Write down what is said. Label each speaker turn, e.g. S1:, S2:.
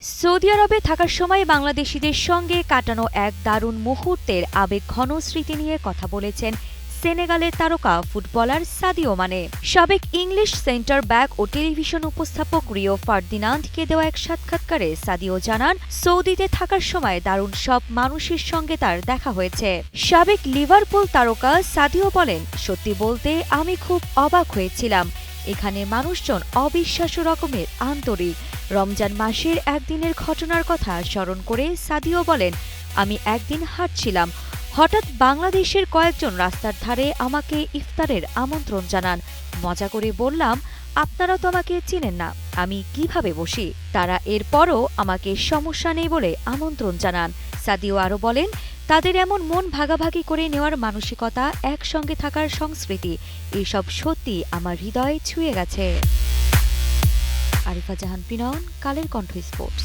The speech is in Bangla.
S1: সৌদি আরবে থাকার সময় বাংলাদেশিদের সঙ্গে কাটানো এক দারুণ মুহূর্তের আবেগঘন স্মৃতি নিয়ে কথা বলেছেন সেনেগালের তারকা ফুটবলার সাদিও মানে। সাবেক ইংলিশ সেন্টার ব্যাক ও টেলিভিশন উপস্থাপক রিও ফার্দিনান্ডকে দেওয়া এক সাক্ষাৎকারে সাদিও জানান, সৌদিতে থাকার সময় দারুণ সব মানুষের সঙ্গে তার দেখা হয়েছে। সাবেক লিভারপুল তারকা সাদিও বলেন, সত্যি বলতে আমি খুব অবাক হয়েছিলাম। এখানে মানুষজন অবিশ্বাস্য রকমের আন্তরিক। রমজান মাসের একদিনের ঘটনার কথা স্মরণ করে সাদিও বলেন, আমি একদিন হাঁটছিলাম, হঠাৎ বাংলাদেশের কয়েকজন রাস্তার ধারে আমাকে ইফতারের আমন্ত্রণ জানান। মজা করে বললাম, আপনারা তো আমাকে চিনেন না, আমি কিভাবে বসি? তারা এরপরও আমাকে সমস্যা নেই বলে আমন্ত্রণ জানান। সাদিও আরও বলেন, তাদের এমন মন ভাগাভাগি করে নেওয়ার মানসিকতা, একসঙ্গে থাকার সংস্কৃতি, এসব সত্যি আমার হৃদয়ে ছুঁয়ে গেছে। আরিফা জাহান পিনন, কালের কণ্ঠ স্পোর্টস।